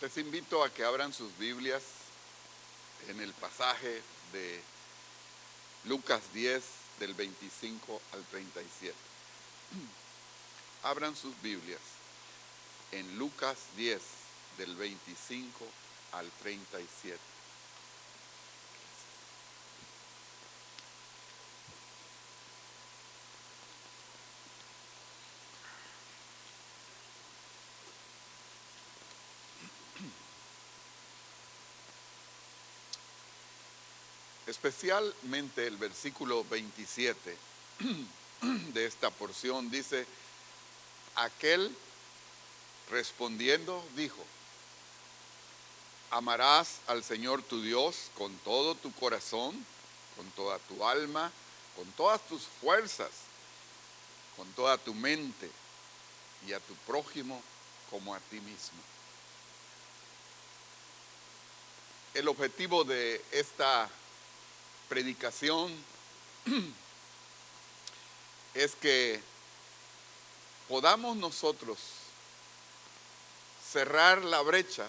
Les invito a que abran sus Biblias en el pasaje de Lucas 10, del 25 al 37. Abran sus Biblias en Lucas 10, del 25 al 37. Especialmente el versículo 27 de esta porción dice: aquel respondiendo dijo: amarás al Señor tu Dios con todo tu corazón, con toda tu alma, con todas tus fuerzas, con toda tu mente, y a tu prójimo como a ti mismo. El objetivo de esta predicación es que podamos nosotros cerrar la brecha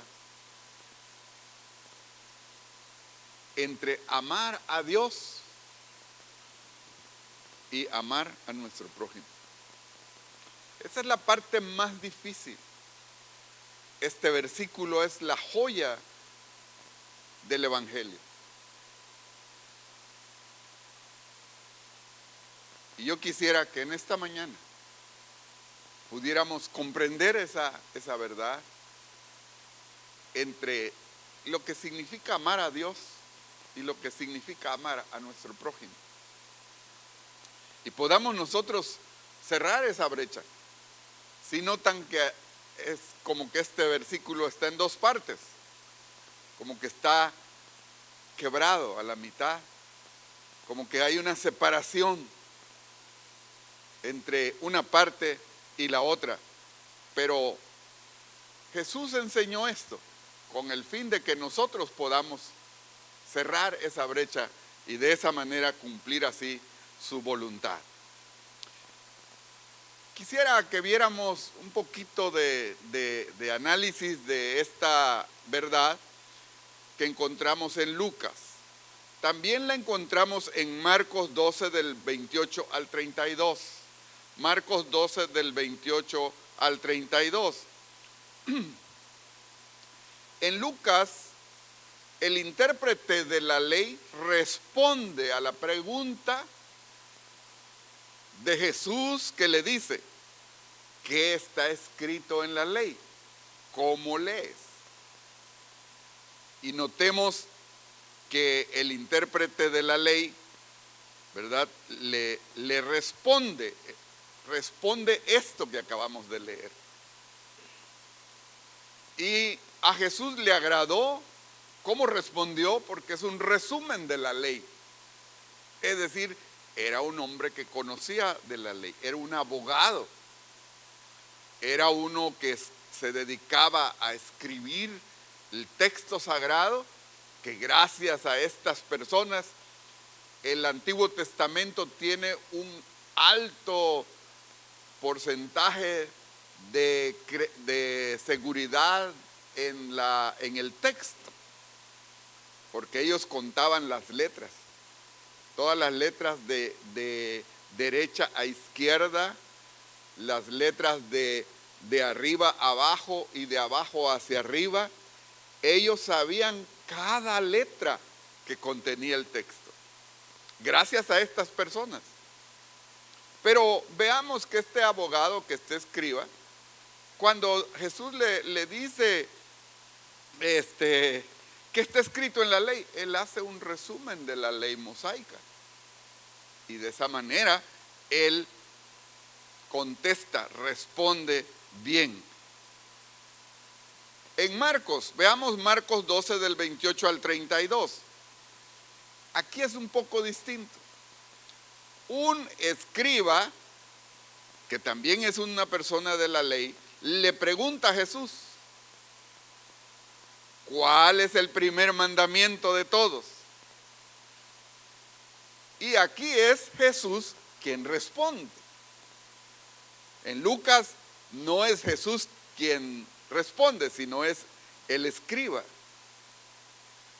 entre amar a Dios y amar a nuestro prójimo. Esa es la parte más difícil. Este versículo es la joya del Evangelio. Y yo quisiera que en esta mañana pudiéramos comprender esa verdad entre lo que significa amar a Dios y lo que significa amar a nuestro prójimo. Y podamos nosotros cerrar esa brecha. Si notan que es como que este versículo está en dos partes, como que está quebrado a la mitad, como que hay una separación entre una parte y la otra. Pero Jesús enseñó esto con el fin de que nosotros podamos cerrar esa brecha y de esa manera cumplir así su voluntad. Quisiera que viéramos un poquito de análisis de esta verdad que encontramos en Lucas. También la encontramos en Marcos 12, del 28 al 32. Marcos 12, del 28 al 32. En Lucas, el intérprete de la ley responde a la pregunta de Jesús, que le dice: ¿qué está escrito en la ley? ¿Cómo lees? Y notemos que el intérprete de la ley, ¿verdad?, le responde esto que acabamos de leer. Y a Jesús le agradó cómo respondió, porque es un resumen de la ley. Es decir, era un hombre que conocía de la ley, era un abogado, era uno que se dedicaba a escribir el texto sagrado, que gracias a estas personas el Antiguo Testamento tiene un alto porcentaje de seguridad en el texto, porque ellos contaban las letras, todas las letras de derecha a izquierda, las letras de arriba a abajo y de abajo hacia arriba. Ellos sabían cada letra que contenía el texto, gracias a estas personas. Pero veamos que este abogado, que este escriba, cuando Jesús le dice que está escrito en la ley, él hace un resumen de la ley mosaica. Y de esa manera él contesta, responde bien. En Marcos, veamos Marcos 12, del 28 al 32. Aquí es un poco distinto. Un escriba, que también es una persona de la ley, le pregunta a Jesús: ¿cuál es el primer mandamiento de todos? Y aquí es Jesús quien responde. En Lucas no es Jesús quien responde, sino es el escriba.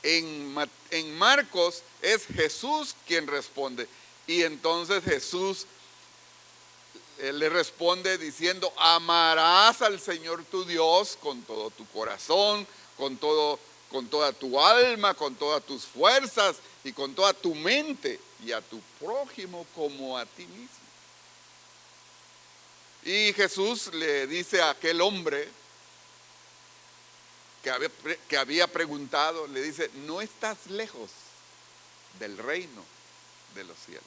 En Marcos es Jesús quien responde. Y entonces Jesús le responde diciendo: amarás al Señor tu Dios con todo tu corazón, con toda tu alma, con todas tus fuerzas y con toda tu mente, y a tu prójimo como a ti mismo. Y Jesús le dice a aquel hombre que había preguntado, le dice: no estás lejos del reino de los cielos.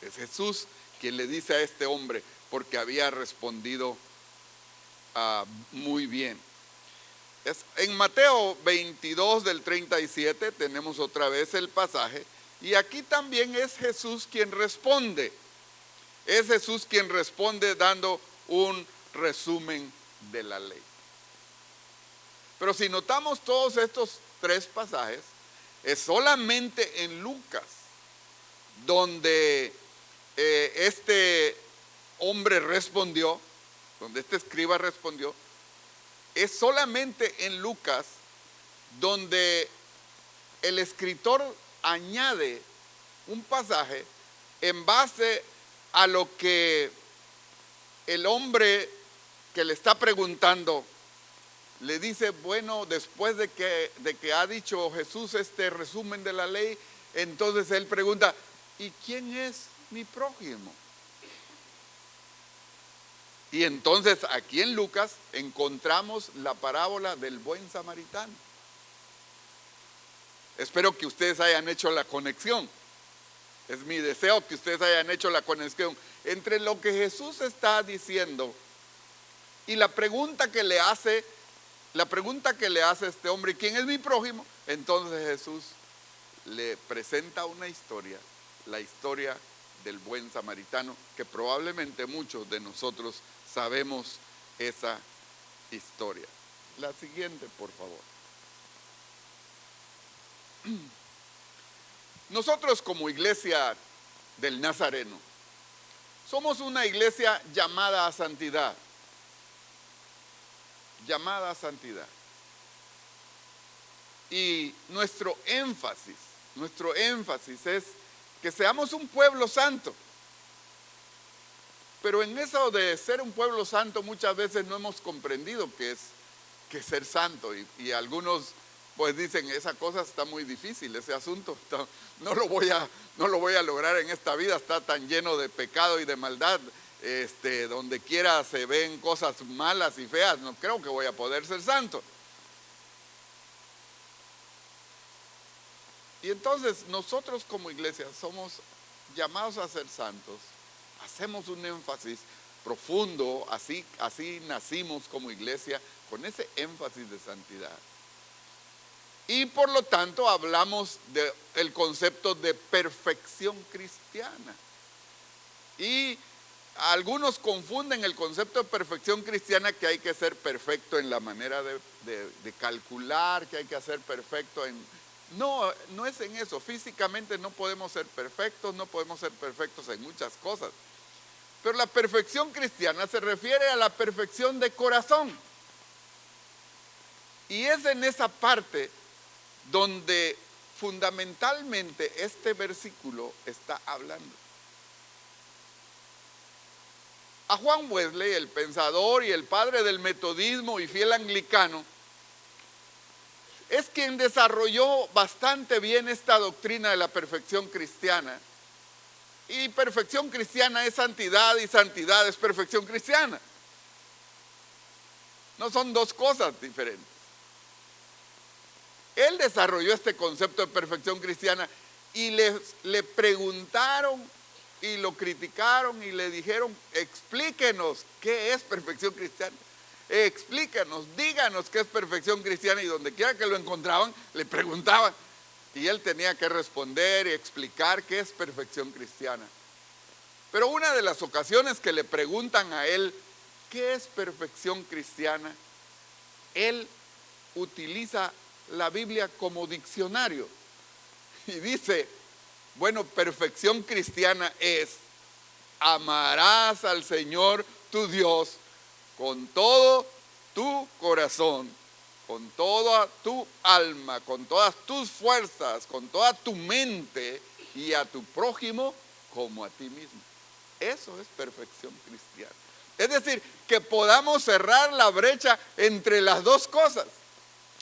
Es Jesús quien le dice a este hombre, porque había respondido muy bien. En Mateo 22 del 37 tenemos otra vez el pasaje, y aquí también es Jesús quien responde. Es Jesús quien responde dando un resumen de la ley. Pero si notamos todos estos tres pasajes, es solamente en Lucas donde este hombre respondió, donde este escriba respondió. Es solamente en Lucas donde el escritor añade un pasaje en base a lo que el hombre que le está preguntando le dice: bueno, después de que ha dicho Jesús este resumen de la ley, entonces él pregunta: ¿y quién es mi prójimo? Y entonces aquí en Lucas encontramos la parábola del buen samaritano. Espero que ustedes hayan hecho la conexión. Es mi deseo que ustedes hayan hecho la conexión entre lo que Jesús está diciendo y la pregunta que le hace este hombre: ¿quién es mi prójimo? Entonces Jesús le presenta una historia, la historia del buen samaritano, que probablemente muchos de nosotros sabemos esa historia. La siguiente, por favor. Nosotros, como iglesia del Nazareno, somos una iglesia llamada a santidad. Llamada a santidad. Y nuestro énfasis es que seamos un pueblo santo. Pero en eso de ser un pueblo santo muchas veces no hemos comprendido qué es ser santo. Y algunos pues dicen: esa cosa está muy difícil, ese asunto no lo voy a lograr en esta vida, está tan lleno de pecado y de maldad. Donde quiera se ven cosas malas y feas, no creo que voy a poder ser santo. Y entonces nosotros como iglesia somos llamados a ser santos. Hacemos un énfasis profundo, así nacimos como iglesia, con ese énfasis de santidad. Y por lo tanto hablamos del concepto de perfección cristiana. Y algunos confunden el concepto de perfección cristiana, que hay que ser perfecto en la manera de calcular, que hay que ser perfecto en... No es en eso. Físicamente no podemos ser perfectos, no podemos ser perfectos en muchas cosas. Pero la perfección cristiana se refiere a la perfección de corazón. Y es en esa parte donde fundamentalmente este versículo está hablando. A Juan Wesley, el pensador y el padre del metodismo y fiel anglicano, es quien desarrolló bastante bien esta doctrina de la perfección cristiana. Y perfección cristiana es santidad, y santidad es perfección cristiana. No son dos cosas diferentes. Él desarrolló este concepto de perfección cristiana y le preguntaron y lo criticaron y le dijeron: explíquenos qué es perfección cristiana. Explíquenos, díganos qué es perfección cristiana. Y donde quiera que lo encontraban, le preguntaban. Y él tenía que responder y explicar qué es perfección cristiana. Pero una de las ocasiones que le preguntan a él qué es perfección cristiana, él utiliza la Biblia como diccionario. Y dice: bueno, perfección cristiana es: amarás al Señor tu Dios con todo tu corazón, con toda tu alma, con todas tus fuerzas, con toda tu mente, y a tu prójimo como a ti mismo. Eso es perfección cristiana. Es decir, que podamos cerrar la brecha entre las dos cosas.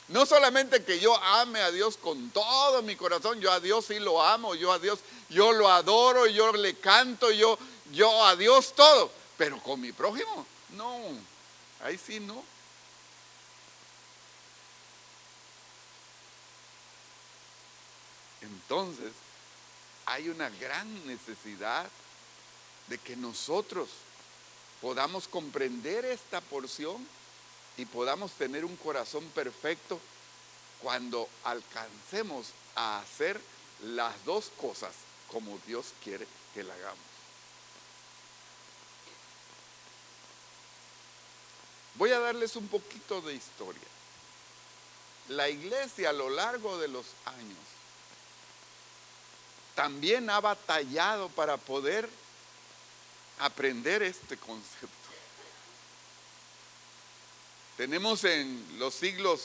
No solamente que yo ame a Dios con todo mi corazón, yo a Dios sí lo amo, yo a Dios, yo lo adoro, yo le canto, yo a Dios todo, pero con mi prójimo, no, ahí sí no. Entonces, hay una gran necesidad de que nosotros podamos comprender esta porción y podamos tener un corazón perfecto cuando alcancemos a hacer las dos cosas como Dios quiere que la hagamos. Voy a darles un poquito de historia. La iglesia a lo largo de los años también ha batallado para poder aprender este concepto. Tenemos en los siglos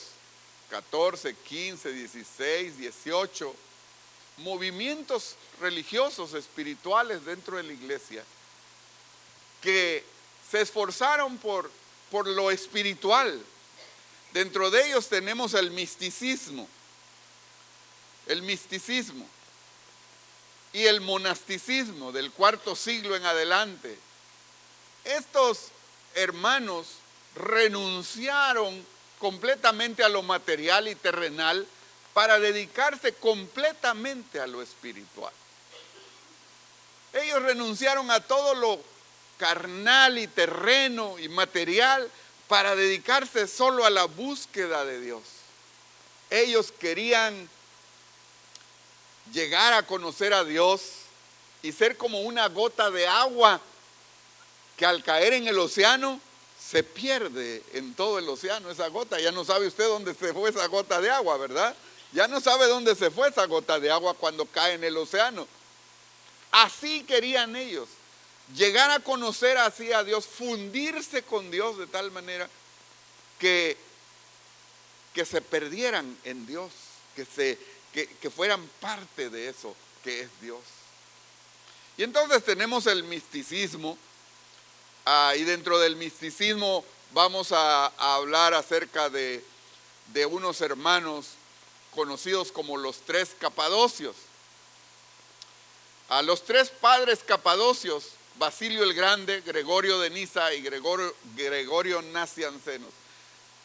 XIV, XV, XVI, XVIII movimientos religiosos, espirituales dentro de la iglesia que se esforzaron por lo espiritual. Dentro de ellos tenemos el misticismo y el monasticismo del IV siglo en adelante. Estos hermanos renunciaron completamente a lo material y terrenal para dedicarse completamente a lo espiritual. Ellos renunciaron a todo lo carnal y terreno y material para dedicarse solo a la búsqueda de Dios. Ellos querían llegar a conocer a Dios y ser como una gota de agua que al caer en el océano se pierde en todo el océano esa gota. Ya no sabe usted dónde se fue esa gota de agua, ¿verdad? Ya no sabe dónde se fue esa gota de agua cuando cae en el océano. Así querían ellos, llegar a conocer así a Dios, fundirse con Dios de tal manera que se perdieran en Dios, que fueran parte de eso que es Dios. Y entonces tenemos el misticismo, y dentro del misticismo vamos a hablar acerca de unos hermanos conocidos como los tres capadocios. A los tres padres capadocios, Basilio el Grande, Gregorio de Niza y Gregorio Naciancenos,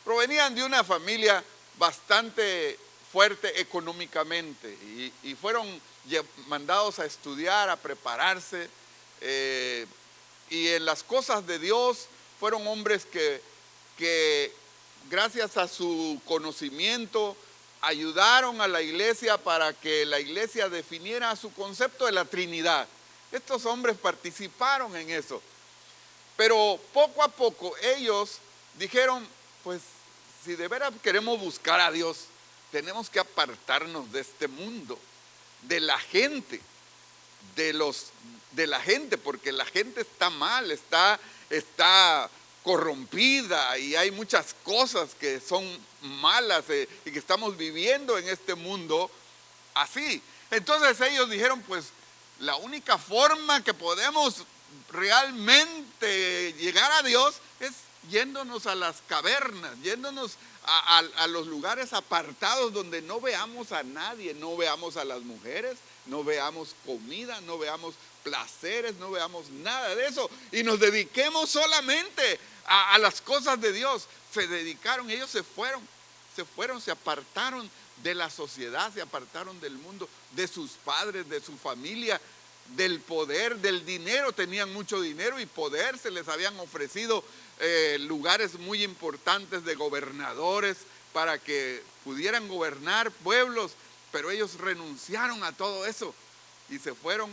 provenían de una familia bastante fuerte económicamente y fueron mandados a estudiar, a prepararse, y en las cosas de Dios fueron hombres que gracias a su conocimiento ayudaron a la iglesia para que la iglesia definiera su concepto de la Trinidad. Estos hombres participaron en eso, pero poco a poco ellos dijeron, pues si de veras queremos buscar a Dios, tenemos que apartarnos de este mundo, de la gente, de la gente, porque la gente está mal, está corrompida y hay muchas cosas que son malas y que estamos viviendo en este mundo así. Entonces ellos dijeron, pues la única forma que podemos realmente llegar a Dios es yéndonos a las cavernas, yéndonos a los lugares apartados donde no veamos a nadie, no veamos a las mujeres, no veamos comida, no veamos placeres, no veamos nada de eso y nos dediquemos solamente a las cosas de Dios. Se dedicaron, ellos se fueron, se apartaron de la sociedad, se apartaron del mundo, de sus padres, de su familia, del poder, del dinero. Tenían mucho dinero y poder, se les habían ofrecido lugares muy importantes de gobernadores para que pudieran gobernar pueblos, pero ellos renunciaron a todo eso y se fueron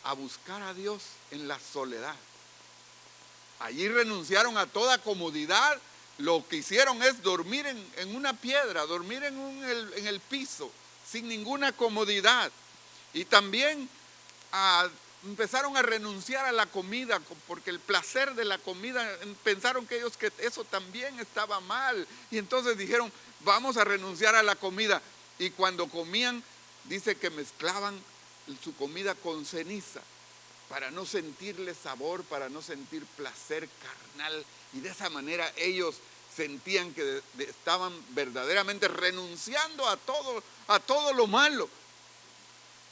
a buscar a Dios en la soledad. Allí renunciaron a toda comodidad. Lo que hicieron es dormir en una piedra, dormir en el piso, sin ninguna comodidad. Y también empezaron a renunciar a la comida, porque el placer de la comida, pensaron que ellos que eso también estaba mal. Y entonces dijeron, vamos a renunciar a la comida. Y cuando comían, dice que mezclaban su comida con ceniza, para no sentirle sabor, para no sentir placer carnal. Y de esa manera ellos sentían que estaban verdaderamente renunciando a todo lo malo.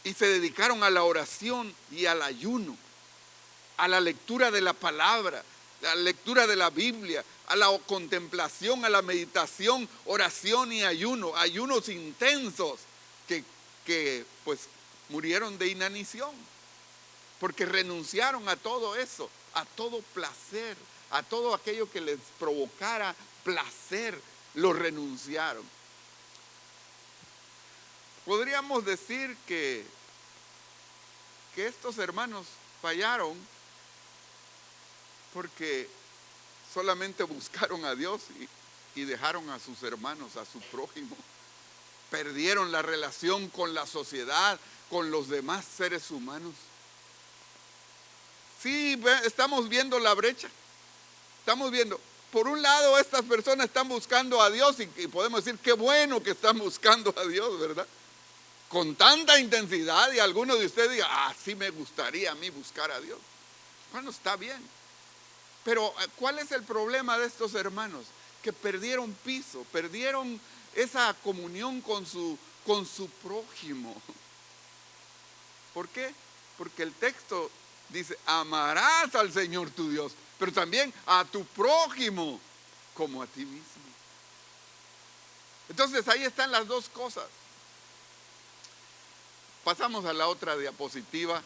Y se dedicaron a la oración y al ayuno, a la lectura de la palabra, a la lectura de la Biblia, a la contemplación, a la meditación, oración y ayuno, ayunos intensos que pues murieron de inanición, porque renunciaron a todo eso, a todo placer, a todo aquello que les provocara placer, lo renunciaron. Podríamos decir que estos hermanos fallaron porque solamente buscaron a Dios y dejaron a sus hermanos, a su prójimo. Perdieron la relación con la sociedad, con los demás seres humanos. Sí, estamos viendo la brecha. Estamos viendo, por un lado estas personas están buscando a Dios y podemos decir qué bueno que están buscando a Dios, ¿verdad? Con tanta intensidad, y alguno de ustedes diga, sí me gustaría a mí buscar a Dios. Bueno, está bien. Pero ¿cuál es el problema de estos hermanos? Que perdieron piso, perdieron esa comunión con su prójimo. ¿Por qué? Porque el texto dice, amarás al Señor tu Dios, pero también a tu prójimo como a ti mismo. Entonces ahí están las dos cosas. Pasamos a la otra diapositiva.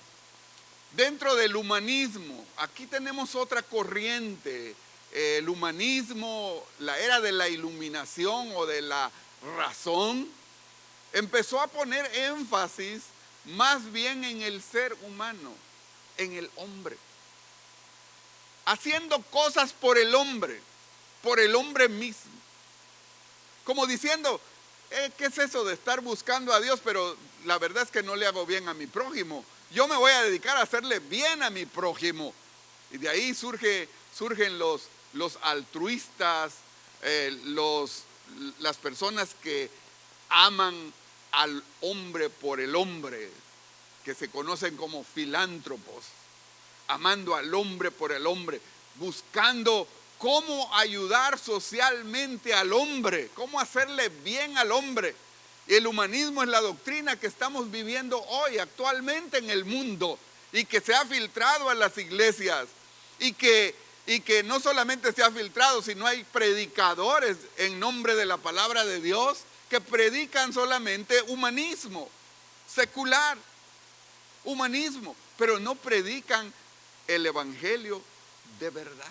Dentro del humanismo, aquí tenemos otra corriente. El humanismo, la era de la iluminación o de la razón, empezó a poner énfasis más bien en el ser humano, en el hombre, haciendo cosas por el hombre mismo, como diciendo, ¿qué es eso de estar buscando a Dios? Pero la verdad es que no le hago bien a mi prójimo. Yo me voy a dedicar a hacerle bien a mi prójimo. Y de ahí surgen los altruistas, las personas que aman al hombre por el hombre, que se conocen como filántropos, amando al hombre por el hombre, buscando cómo ayudar socialmente al hombre, cómo hacerle bien al hombre. Y el humanismo es la doctrina que estamos viviendo hoy, actualmente en el mundo, y que se ha filtrado a las iglesias, y que no solamente se ha filtrado, sino hay predicadores en nombre de la palabra de Dios que predican solamente humanismo secular, humanismo, pero no predican el evangelio de verdad.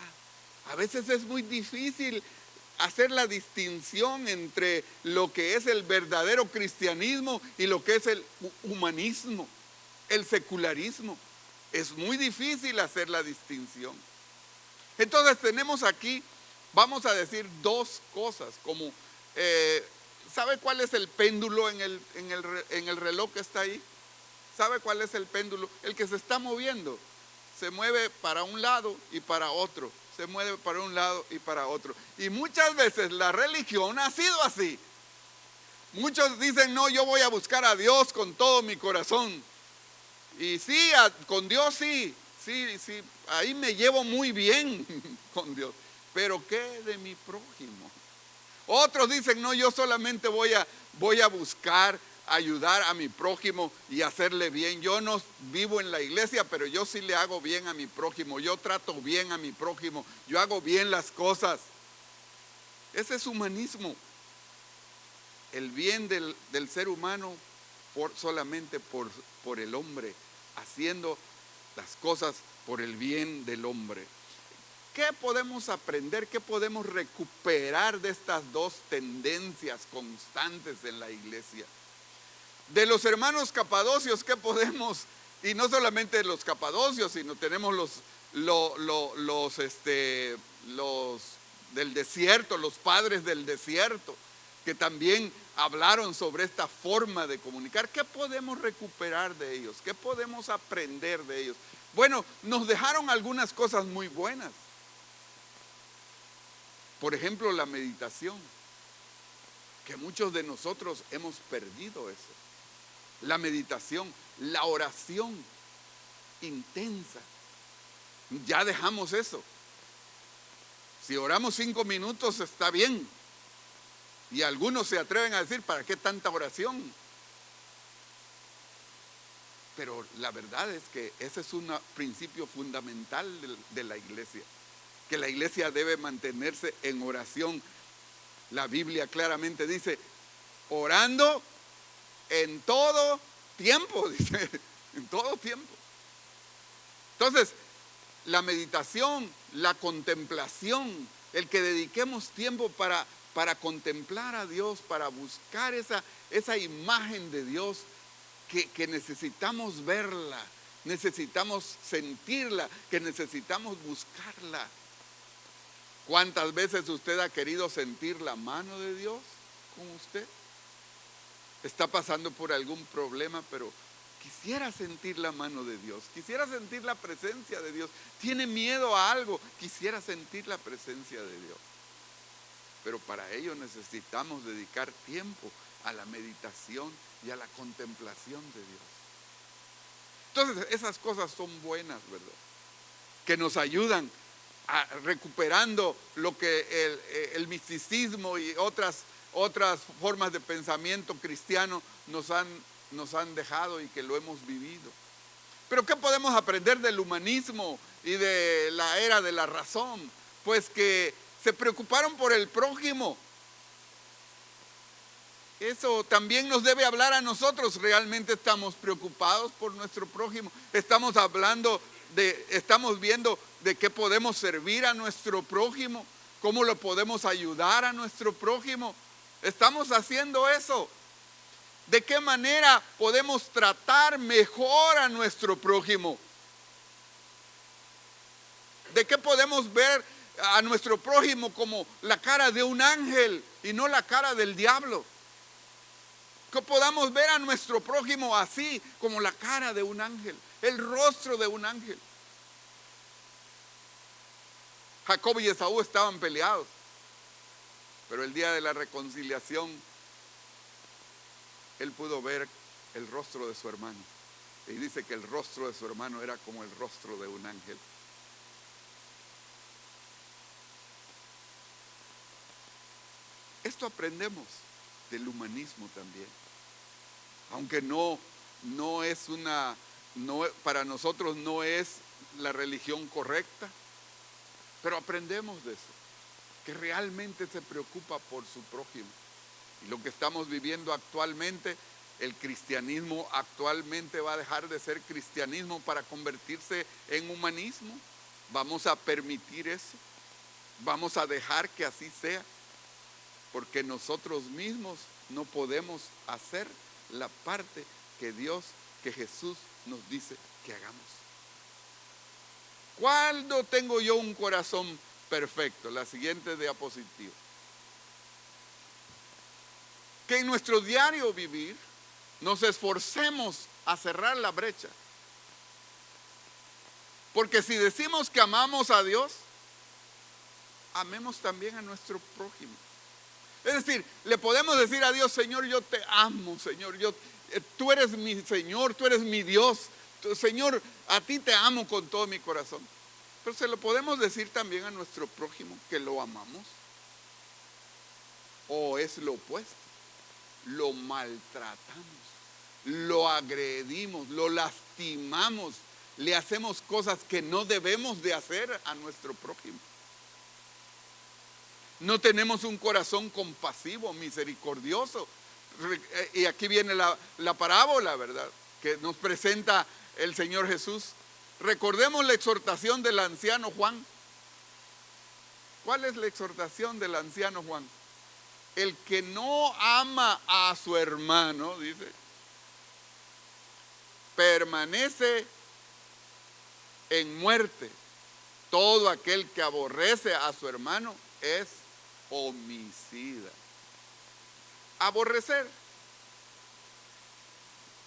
A veces es muy difícil hacer la distinción entre lo que es el verdadero cristianismo y lo que es el humanismo, el secularismo. Es muy difícil hacer la distinción. Entonces tenemos aquí, vamos a decir dos cosas, como, ¿sabe cuál es el péndulo en el reloj que está ahí? ¿Sabe cuál es el péndulo? El que se está moviendo. Se mueve para un lado y para otro. Se mueve para un lado y para otro. Y muchas veces la religión ha sido así. Muchos dicen, no, yo voy a buscar a Dios con todo mi corazón. Y sí, con Dios sí, ahí me llevo muy bien con Dios. Pero ¿qué de mi prójimo? Otros dicen, no, yo solamente voy a buscar ayudar a mi prójimo y hacerle bien. Yo no vivo en la iglesia, pero yo sí le hago bien a mi prójimo. Yo trato bien a mi prójimo. Yo hago bien las cosas. Ese es humanismo. El bien del ser humano solamente por el hombre, haciendo las cosas por el bien del hombre. ¿Qué podemos aprender? ¿Qué podemos recuperar de estas dos tendencias constantes en la iglesia? De los hermanos capadocios, ¿qué podemos? Y no solamente de los capadocios, sino tenemos los del desierto, los padres del desierto. que también hablaron sobre esta forma de comunicar. ¿Qué podemos recuperar de ellos? ¿Qué podemos aprender de ellos? Bueno, nos dejaron algunas cosas muy buenas. Por ejemplo, la meditación, que muchos de nosotros hemos perdido eso. La meditación, la oración intensa. Ya dejamos eso. Si oramos 5 minutos está bien. Y algunos se atreven a decir, ¿para qué tanta oración? Pero la verdad es que ese es un principio fundamental de la iglesia, que la iglesia debe mantenerse en oración. La Biblia claramente dice, orando en todo tiempo, dice, en todo tiempo. Entonces, la meditación, la contemplación, el que dediquemos tiempo para contemplar a Dios, para buscar esa imagen de Dios que necesitamos verla, necesitamos sentirla, que necesitamos buscarla. ¿Cuántas veces usted ha querido sentir la mano de Dios con usted? Está pasando por algún problema, pero quisiera sentir la mano de Dios, quisiera sentir la presencia de Dios. Tiene miedo a algo, quisiera sentir la presencia de Dios. Pero para ello necesitamos dedicar tiempo a la meditación y a la contemplación de Dios. Entonces, esas cosas son buenas, ¿verdad? Que nos ayudan a recuperando lo que el misticismo y otras formas de pensamiento cristiano nos han dejado y que lo hemos vivido. Pero ¿qué podemos aprender del humanismo y de la era de la razón? Pues que se preocuparon por el prójimo. Eso también nos debe hablar a nosotros. ¿Realmente estamos preocupados por nuestro prójimo? Estamos viendo de qué podemos servir a nuestro prójimo, cómo lo podemos ayudar a nuestro prójimo. Estamos haciendo eso. ¿De qué manera podemos tratar mejor a nuestro prójimo? ¿De qué podemos ver a nuestro prójimo como la cara de un ángel y no la cara del diablo? Que podamos ver a nuestro prójimo así, como la cara de un ángel, el rostro de un ángel. Jacob y Esaú estaban peleados, pero el día de la reconciliación él pudo ver el rostro de su hermano, y dice que el rostro de su hermano era como el rostro de un ángel. Esto aprendemos del humanismo también, aunque para nosotros no es la religión correcta, pero aprendemos de eso, que realmente se preocupa por su prójimo. Y lo que estamos viviendo actualmente, el cristianismo actualmente va a dejar de ser cristianismo para convertirse en humanismo. ¿Vamos a permitir eso? ¿Vamos a dejar que así sea? Porque nosotros mismos no podemos hacer la parte que Jesús nos dice que hagamos. ¿Cuándo tengo yo un corazón perfecto? La siguiente diapositiva. Que en nuestro diario vivir nos esforcemos a cerrar la brecha. Porque si decimos que amamos a Dios, amemos también a nuestro prójimo. Es decir, le podemos decir a Dios, Señor, yo te amo, Señor, tú eres mi Señor, tú eres mi Dios. Señor, a ti te amo con todo mi corazón. Pero se lo podemos decir también a nuestro prójimo, que lo amamos. O es lo opuesto. Lo maltratamos, lo agredimos, lo lastimamos, le hacemos cosas que no debemos de hacer a nuestro prójimo. No tenemos un corazón compasivo, misericordioso. Y aquí viene la parábola, ¿verdad?, que nos presenta el Señor Jesús. Recordemos la exhortación del anciano Juan. ¿Cuál es la exhortación del anciano Juan? El que no ama a su hermano, dice, permanece en muerte. Todo aquel que aborrece a su hermano es homicida. Aborrecer.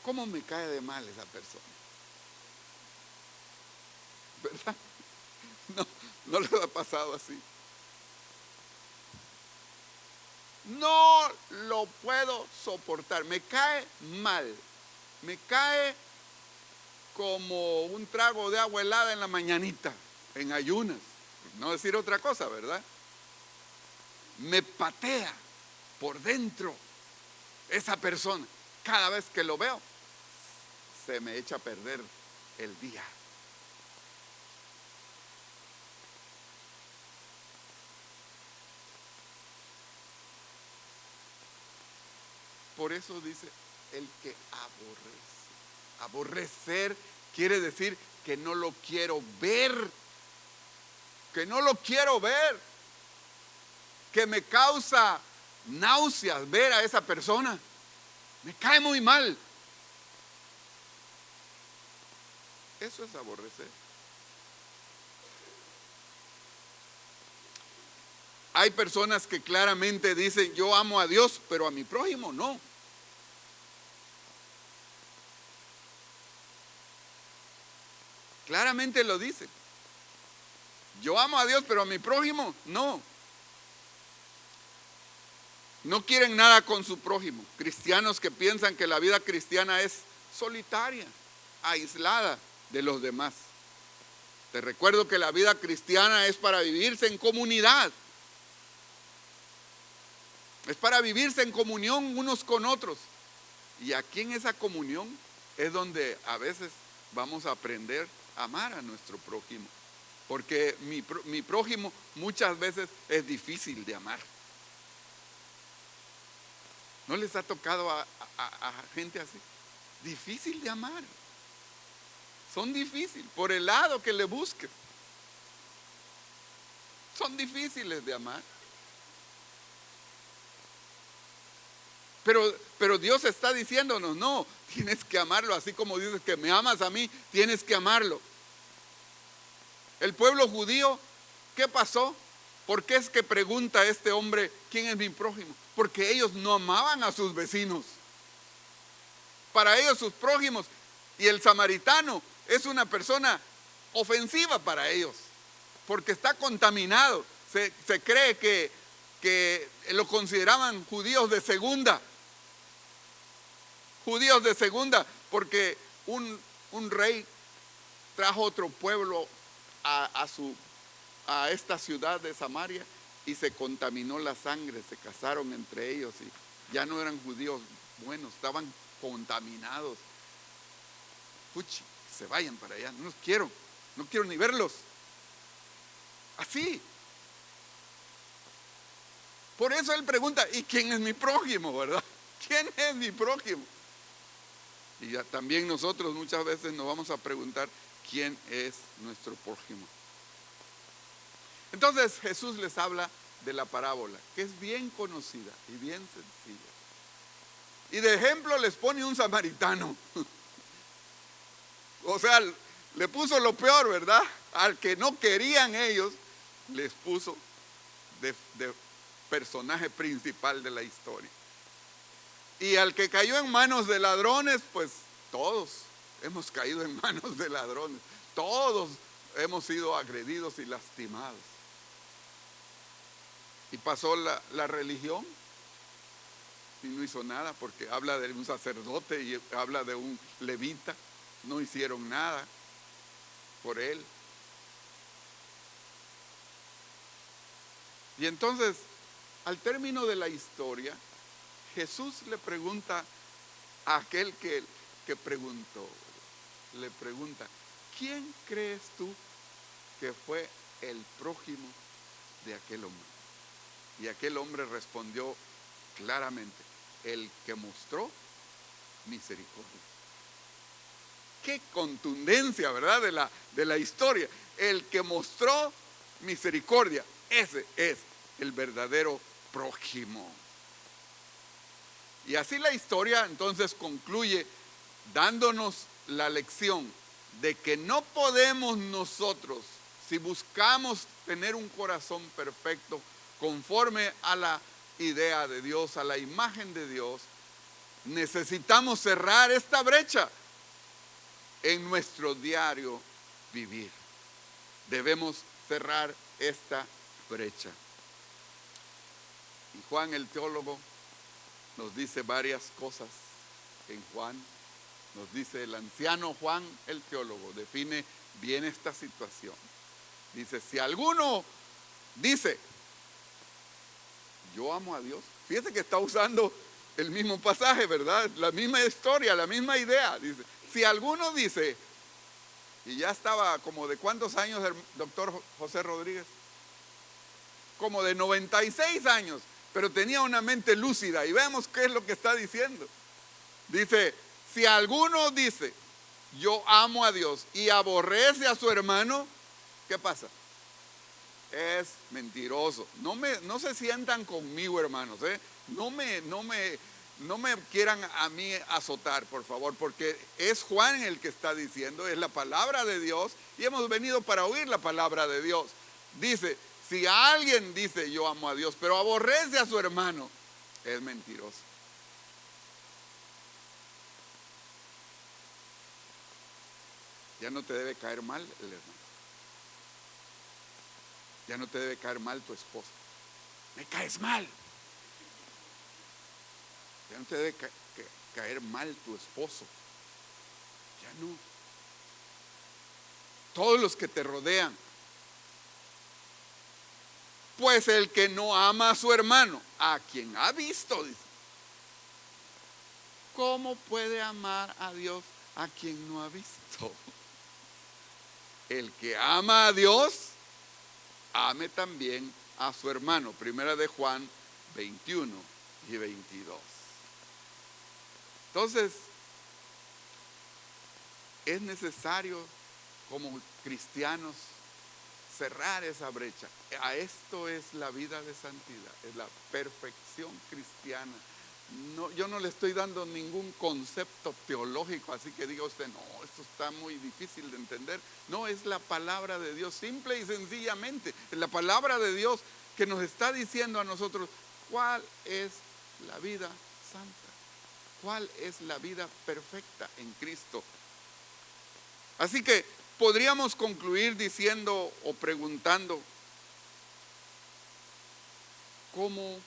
¿Cómo me cae de mal esa persona? ¿Verdad? No les ha pasado así. No lo puedo soportar. Me cae mal. Me cae como un trago de agua helada en la mañanita, en ayunas. No decir otra cosa, ¿verdad? Me patea por dentro esa persona. Cada vez que lo veo, se me echa a perder el día. Por eso dice el que aborrece. Aborrecer quiere decir que no lo quiero ver. Que no lo quiero ver. Que me causa náuseas ver a esa persona. Me cae muy mal. Eso es aborrecer. Hay personas que claramente dicen, yo amo a Dios, pero a mi prójimo no. Claramente lo dicen. Yo amo a Dios, pero a mi prójimo no. No quieren nada con su prójimo. Cristianos que piensan que la vida cristiana es solitaria, aislada de los demás. Te recuerdo que la vida cristiana es para vivirse en comunidad. Es para vivirse en comunión unos con otros. Y aquí en esa comunión es donde a veces vamos a aprender a amar a nuestro prójimo. Porque mi prójimo muchas veces es difícil de amar. ¿No les ha tocado a gente así? Difícil de amar. Son difíciles, por el lado que le busquen. Son difíciles de amar. Pero Dios está diciéndonos, no, tienes que amarlo, así como dices que me amas a mí, tienes que amarlo. El pueblo judío, ¿qué pasó? ¿Por qué es que pregunta este hombre, quién es mi prójimo? Porque ellos no amaban a sus vecinos. Para ellos sus prójimos, y el samaritano es una persona ofensiva para ellos, porque está contaminado. Se cree que lo consideraban judíos de segunda. Judíos de segunda, porque un rey trajo otro pueblo a esta ciudad de Samaria y se contaminó la sangre, se casaron entre ellos y ya no eran judíos buenos, estaban contaminados. Puchi, se vayan para allá, no quiero ni verlos. Así. Por eso él pregunta, ¿y quién es mi prójimo, verdad? ¿Quién es mi prójimo? Y ya también nosotros muchas veces nos vamos a preguntar, ¿quién es nuestro prójimo? Entonces Jesús les habla de la parábola, que es bien conocida y bien sencilla. Y de ejemplo les pone un samaritano. O sea, le puso lo peor, ¿verdad? Al que no querían ellos, les puso de personaje principal de la historia. Y al que cayó en manos de ladrones, pues todos hemos caído en manos de ladrones. Todos hemos sido agredidos y lastimados. Y pasó la religión y no hizo nada, porque habla de un sacerdote y habla de un levita. No hicieron nada por él. Y entonces, al término de la historia, Jesús le pregunta a aquel que preguntó, le pregunta, ¿quién crees tú que fue el prójimo de aquel hombre? Y aquel hombre respondió claramente, el que mostró misericordia. Qué contundencia, ¿verdad? De la historia. El que mostró misericordia, ese es el verdadero prójimo. Y así la historia entonces concluye dándonos la lección de que no podemos nosotros, si buscamos tener un corazón perfecto conforme a idea de Dios, a la imagen de Dios, necesitamos cerrar esta brecha en nuestro diario vivir. Debemos cerrar esta brecha. Y Juan el teólogo nos dice varias cosas en Juan. Nos dice el anciano Juan el teólogo, define bien esta situación. Dice, si alguno dice, yo amo a Dios. Fíjese que está usando el mismo pasaje, ¿verdad? La misma historia, la misma idea. Dice, si alguno dice, y ya estaba como de ¿cuántos años el doctor José Rodríguez? Como de 96 años, pero tenía una mente lúcida. Y vemos qué es lo que está diciendo. Dice, si alguno dice, yo amo a Dios y aborrece a su hermano, ¿qué pasa? Es mentiroso. No se sientan conmigo, hermanos, ¿eh? No me quieran a mí azotar, por favor, porque es Juan el que está diciendo, es la palabra de Dios y hemos venido para oír la palabra de Dios. Dice, si alguien dice yo amo a Dios, pero aborrece a su hermano, es mentiroso. Ya no te debe caer mal el hermano. Ya no te debe caer mal tu esposa. Me caes mal. Ya no te debe caer mal tu esposo. Ya no. Todos los que te rodean. Pues el que no ama a su hermano, a quien ha visto, dice, ¿cómo puede amar a Dios a quien no ha visto? El que ama a Dios, ame también a su hermano. Primera de Juan 21 y 22. Entonces, es necesario como cristianos cerrar esa brecha. A esto es la vida de santidad, es la perfección cristiana. No, yo no le estoy dando ningún concepto teológico, así que diga usted, no, esto está muy difícil de entender. No, es la palabra de Dios, simple y sencillamente. Es la palabra de Dios que nos está diciendo a nosotros cuál es la vida santa, cuál es la vida perfecta en Cristo. Así que podríamos concluir diciendo o preguntando, ¿cómo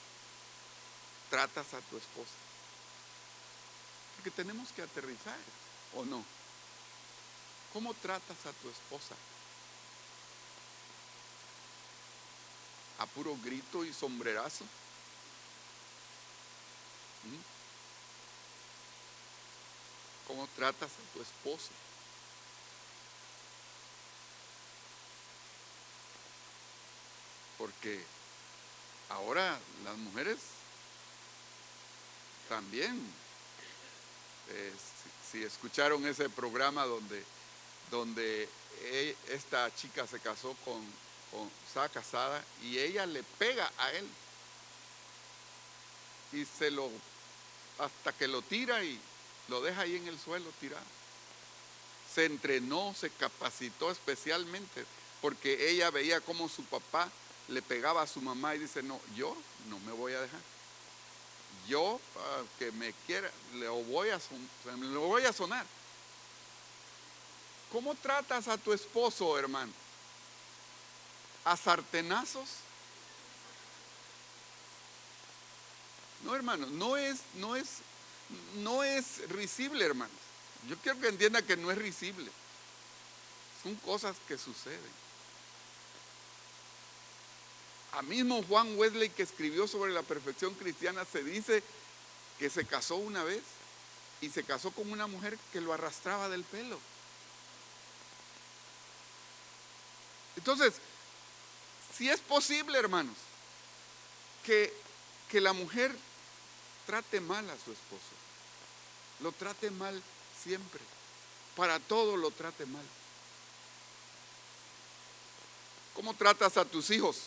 tratas a tu esposa? Porque tenemos que aterrizar, ¿o no? ¿Cómo tratas a tu esposa? ¿A puro grito y sombrerazo? ¿Cómo tratas a tu esposo? Porque ahora las mujeres también, si escucharon ese programa donde esta chica se casó estaba casada y ella le pega a él y hasta que lo tira y lo deja ahí en el suelo tirado. Se entrenó, se capacitó especialmente porque ella veía cómo su papá le pegaba a su mamá y dice, no, yo no me voy a dejar. Yo, que me quiera, le voy a sonar. ¿Cómo tratas a tu esposo, hermano? ¿A sartenazos? No, hermano, no es risible, hermanos. Yo quiero que entienda que no es risible. Son cosas que suceden. A mismo Juan Wesley, que escribió sobre la perfección cristiana, se dice que se casó una vez y se casó con una mujer que lo arrastraba del pelo. Entonces, si es posible, hermanos, que la mujer trate mal a su esposo, lo trate mal siempre, para todo lo trate mal. ¿Cómo tratas a tus hijos?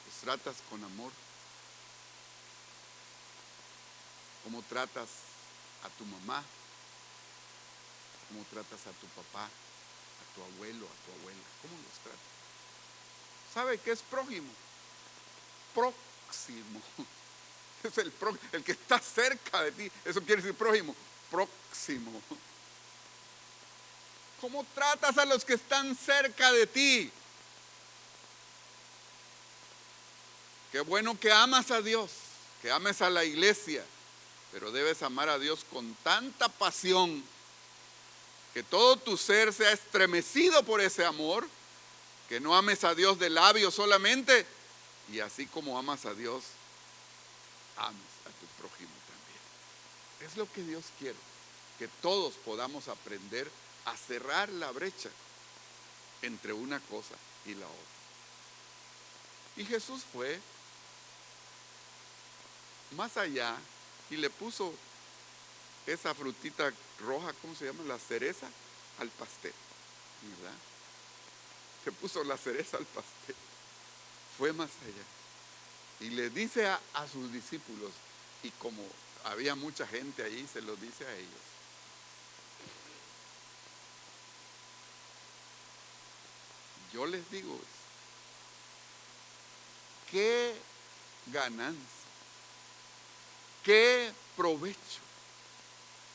Los tratas con amor. ¿Cómo tratas a tu mamá? ¿Cómo tratas a tu papá, a tu abuelo, a tu abuela? ¿Cómo los tratas? ¿Sabe qué es prójimo? próximo. Es el que está cerca de ti. Eso quiere decir prójimo. Próximo. ¿Cómo tratas a los que están cerca de ti? Qué bueno que amas a Dios, que ames a la iglesia, pero debes amar a Dios con tanta pasión que todo tu ser sea estremecido por ese amor, que no ames a Dios de labios solamente, y así como amas a Dios, ames a tu prójimo también. Es lo que Dios quiere, que todos podamos aprender a cerrar la brecha entre una cosa y la otra. Y Jesús fue más allá y le puso esa frutita roja, ¿cómo se llama? La cereza al pastel, ¿verdad? Le puso la cereza al pastel. Fue más allá. Y le dice a sus discípulos, y como había mucha gente ahí, se lo dice a ellos. Yo les digo, qué ganancia, qué provecho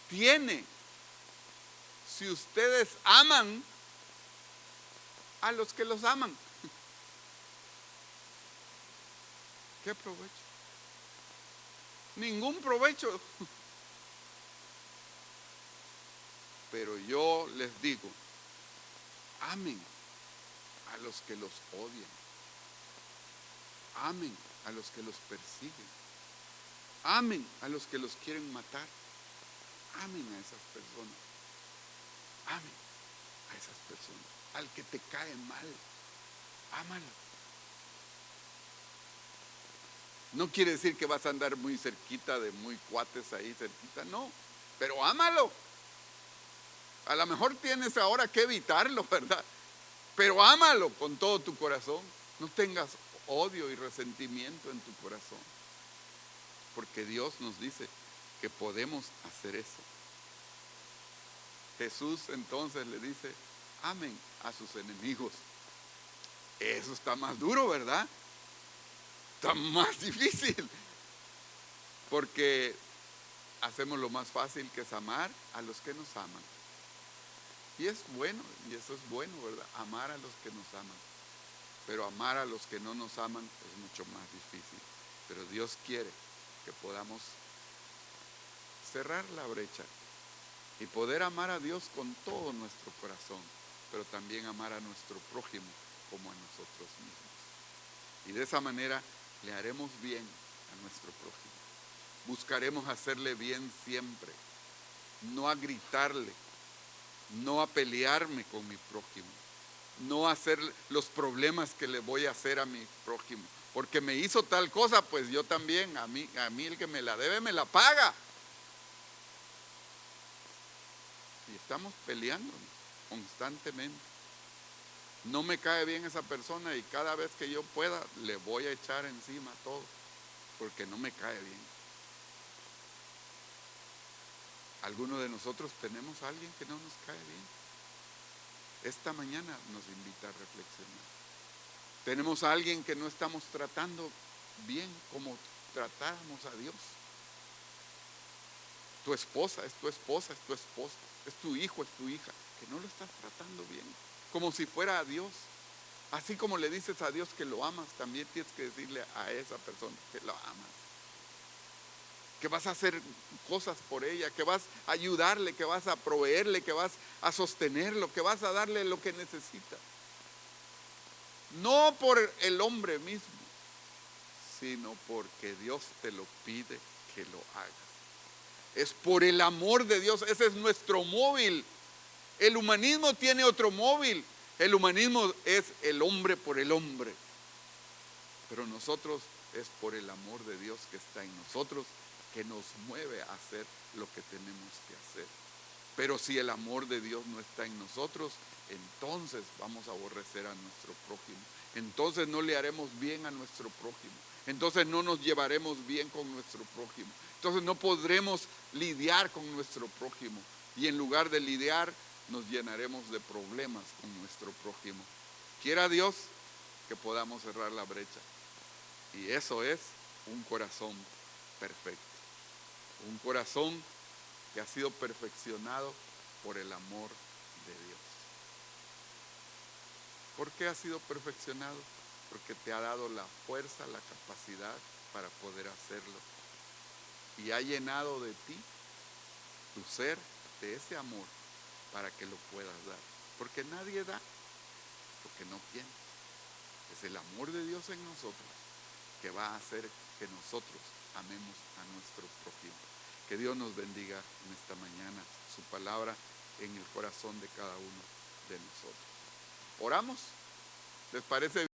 tiene si ustedes aman a los que los aman. ¿Qué provecho? Ningún provecho. Pero yo les digo, amen a los que los odian. Amen a los que los persiguen. Amen a los que los quieren matar. Amen a esas personas. Amen a esas personas. Al que te cae mal, ámalo. No quiere decir que vas a andar muy cerquita de muy cuates ahí cerquita, no. Pero ámalo. A lo mejor tienes ahora que evitarlo, ¿verdad? Pero ámalo con todo tu corazón. No tengas odio y resentimiento en tu corazón. Porque Dios nos dice que podemos hacer eso. Jesús entonces le dice, amen a sus enemigos. Eso está más duro, ¿verdad? Está más difícil. Porque hacemos lo más fácil, que es amar a los que nos aman. Y es bueno, y eso es bueno, ¿verdad? Amar a los que nos aman. Pero amar a los que no nos aman es mucho más difícil. Pero Dios quiere que podamos cerrar la brecha y poder amar a Dios con todo nuestro corazón, pero también amar a nuestro prójimo como a nosotros mismos. Y de esa manera le haremos bien a nuestro prójimo. Buscaremos hacerle bien siempre, no a gritarle, no a pelearme con mi prójimo, no a hacer los problemas que le voy a hacer a mi prójimo. Porque me hizo tal cosa, pues yo también, a mí el que me la debe me la paga. Y estamos peleando constantemente. No me cae bien esa persona y cada vez que yo pueda le voy a echar encima todo, porque no me cae bien. Algunos de nosotros tenemos a alguien que no nos cae bien. Esta mañana nos invita a reflexionar. Tenemos a alguien que no estamos tratando bien como tratáramos a Dios. Tu esposa es tu esposa, es tu esposo, es tu hijo, es tu hija, que no lo estás tratando bien, como si fuera a Dios. Así como le dices a Dios que lo amas, también tienes que decirle a esa persona que lo amas, que vas a hacer cosas por ella, que vas a ayudarle, que vas a proveerle, que vas a sostenerlo, que vas a darle lo que necesita. No por el hombre mismo, sino porque Dios te lo pide que lo hagas. Es por el amor de Dios, ese es nuestro móvil. El humanismo tiene otro móvil. El humanismo es el hombre por el hombre. Pero nosotros es por el amor de Dios que está en nosotros, que nos mueve a hacer lo que tenemos que hacer. Pero si el amor de Dios no está en nosotros, entonces vamos a aborrecer a nuestro prójimo. Entonces no le haremos bien a nuestro prójimo. Entonces no nos llevaremos bien con nuestro prójimo. Entonces no podremos lidiar con nuestro prójimo. Y en lugar de lidiar, nos llenaremos de problemas con nuestro prójimo. Quiera Dios que podamos cerrar la brecha. Y eso es un corazón perfecto. Un corazón que ha sido perfeccionado por el amor de Dios. ¿Por qué ha sido perfeccionado? Porque te ha dado la fuerza, la capacidad para poder hacerlo. Y ha llenado de ti, tu ser, de ese amor para que lo puedas dar. Porque nadie da lo que no tiene. Es el amor de Dios en nosotros que va a hacer que nosotros amemos a nuestro prójimo. Que Dios nos bendiga en esta mañana, su palabra en el corazón de cada uno de nosotros. ¿Oramos? ¿Les parece bien?